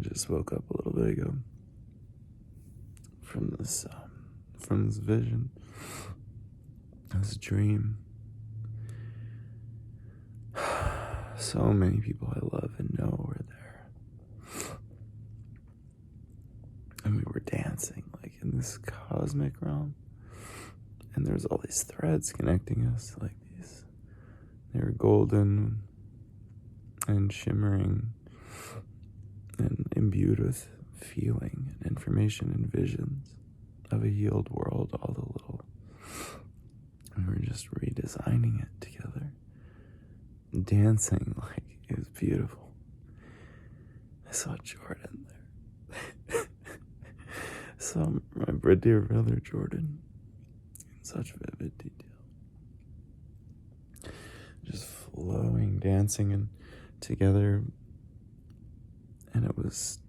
just woke up a little bit ago from this vision, this dream. So many people I love and know were there, and we were dancing like in this cosmic realm, and there's all these threads connecting us, like these. They were golden and shimmering and imbued with feeling and information and visions of a healed world, all the little. We were just redesigning it together, dancing like it was beautiful. I saw Jordan there. Saw my dear brother Jordan in such vivid detail. Just flowing, dancing and together. And it was,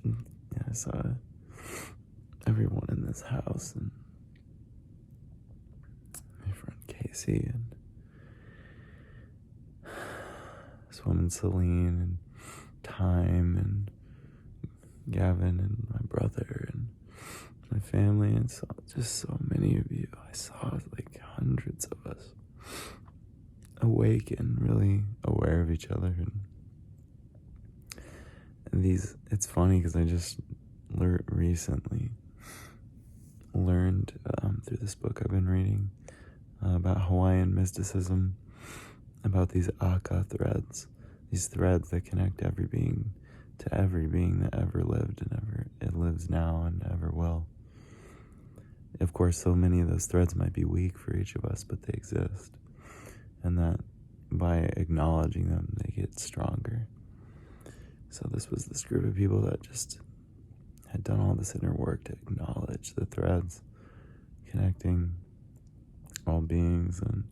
I saw everyone in this house and my friend Casey and this woman Celine and Time and Gavin and my brother and my family, and so just so many of you. I saw like hundreds of us awake and really aware of each other. And these, it's funny because I just recently learned through this book I've been reading about Hawaiian mysticism, about these aka threads, these threads that connect every being to every being that ever lived and ever it lives now and ever will. Of course, so many of those threads might be weak for each of us, but they exist, and that by acknowledging them, they get stronger. So this was this group of people that just had done all this inner work to acknowledge the threads connecting all beings, and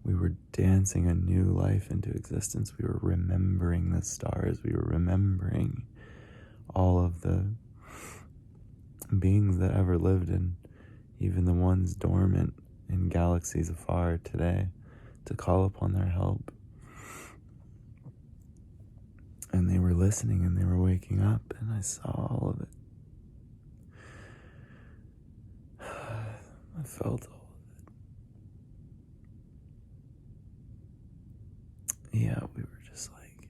we were dancing a new life into existence. We were remembering the stars. We were remembering all of the beings that ever lived, and even the ones dormant in galaxies afar today, to call upon their help. And they were listening and they were waking up, and I saw all of it. I felt all of it. Yeah, we were just like,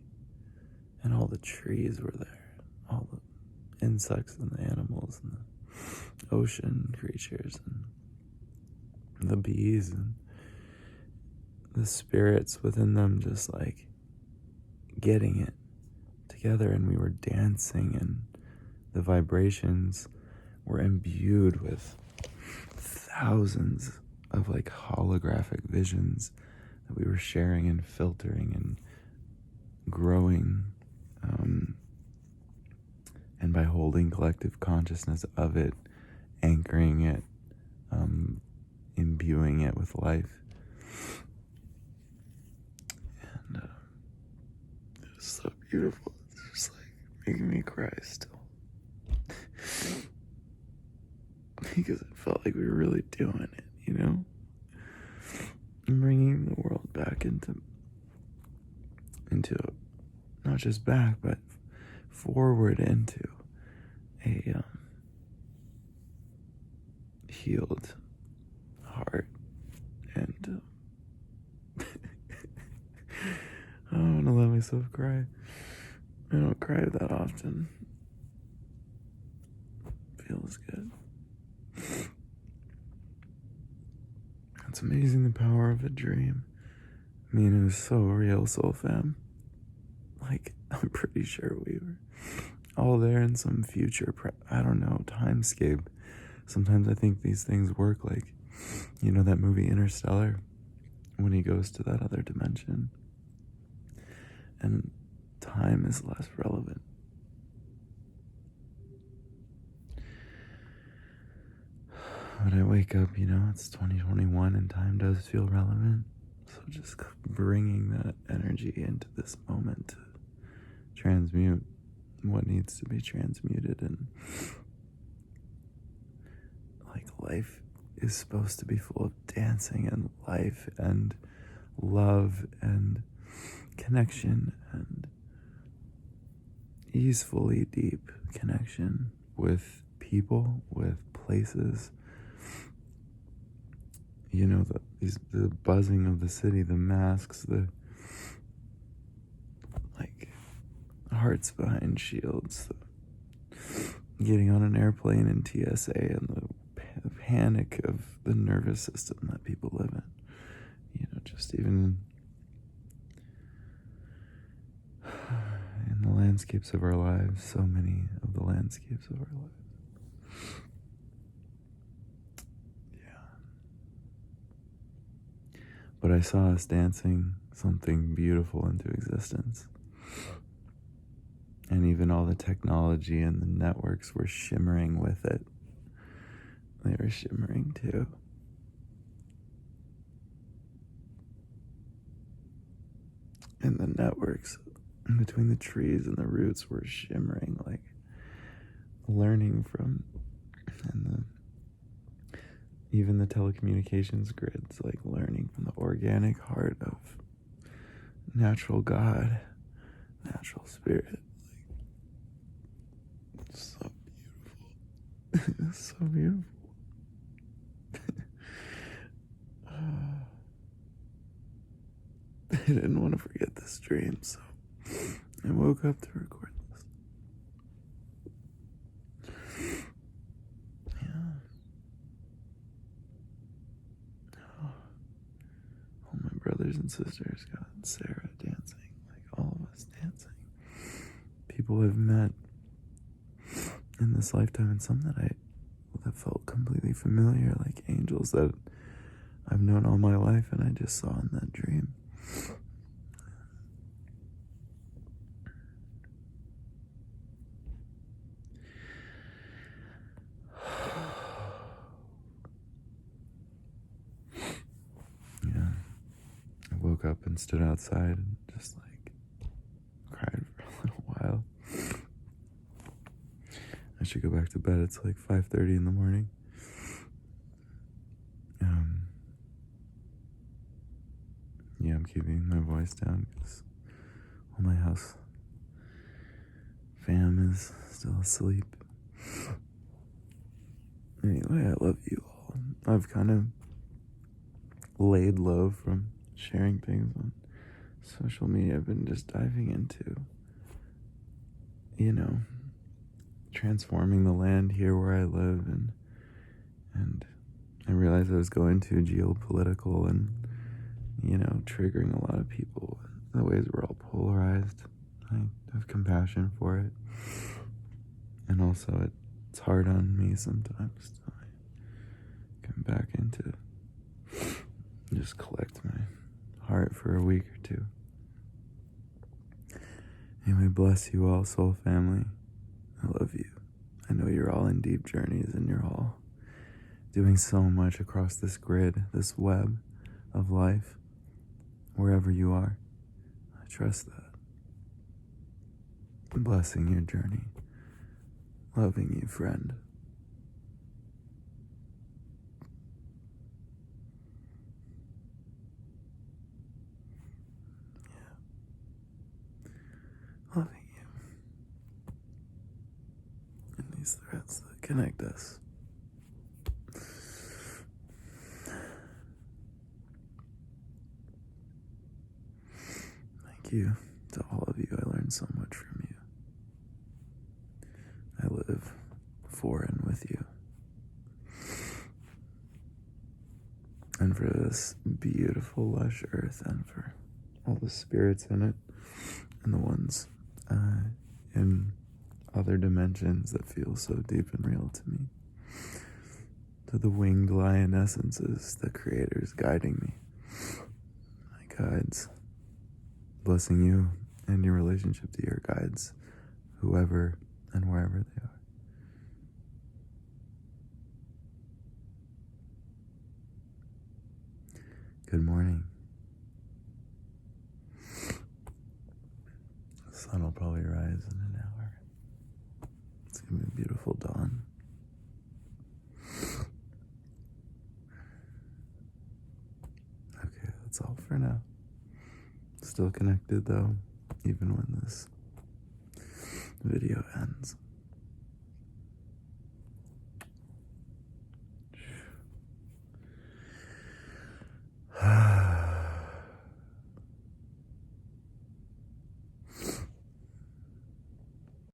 and all the trees were there, all the insects and the animals and the ocean creatures and the bees and the spirits within them, just like getting it together. And we were dancing, and the vibrations were imbued with thousands of like holographic visions that we were sharing and filtering and growing, and by holding collective consciousness of it, anchoring it, imbuing it with life. And it was so beautiful. It's just like making me cry still. Because it felt like we were really doing it, you know? And bringing the world back into not just back, but forward into a healed heart. And I don't want to let myself cry. I don't cry that often. Feels good. It's amazing the power of a dream. I mean, it was so real, Soul Fam. Like, I'm pretty sure we were all there in some future, I don't know, timescape. Sometimes I think these things work like, you know, that movie Interstellar, when he goes to that other dimension, and time is less relevant. When I wake up, you know, it's 2021 and time does feel relevant. So just bringing that energy into this moment to transmute what needs to be transmuted. And like, life is supposed to be full of dancing and life and love and connection. And easefully deep connection with people, with places. You know, the buzzing of the city, the masks, the like hearts behind shields, getting on an airplane in TSA, and the panic of the nervous system that people live in. You know, just even in the landscapes of our lives, so many of the landscapes of our lives. Yeah. But I saw us dancing something beautiful into existence. And even all the technology and the networks were shimmering with it. They were shimmering too. And the networks in between the trees and the roots were shimmering, like learning from, and even the telecommunications grids, like learning from the organic heart of natural God, natural spirit. Like, so beautiful. It's so beautiful. I didn't want to forget this dream, so I woke up to record this. Yeah. Oh, all my brothers and sisters got Sarah dancing, like all of us dancing. People I've met in this lifetime, and some that felt completely familiar, like angels that I've known all my life, and I just saw in that dream. Yeah, I woke up and stood outside and just like cried for a little while. I should go back to bed. It's like 5:30 in the morning. Yeah, I'm keeping my voice down because all my house fam is still asleep. Anyway, I love you all. I've kind of laid low from sharing things on social media. I've been just diving into, transforming the land here where I live, and I realized I was going too geopolitical and, triggering a lot of people. The ways we're all polarized. I have compassion for it. And also it's hard on me sometimes to come back into just collect my heart for a week or two. Anyway, bless you all, soul family. I love you. I know you're all in deep journeys, and you're all doing so much across this grid, this web of life, wherever you are. I trust that. Blessing your journey. Loving you, friend. Yeah. Loving you. And these threads that connect us. Thank you to all of you. I learned so much from you. I live for and with you. And for this beautiful, lush earth, and for all the spirits in it, and the ones in other dimensions that feel so deep and real to me. To the winged lion essences, the creators guiding me, my guides, blessing you and your relationship to your guides, whoever and wherever they are. Good morning. The sun will probably rise in an hour. It's going to be a beautiful dawn. Okay, that's all for now. Still connected though, even when this video ends.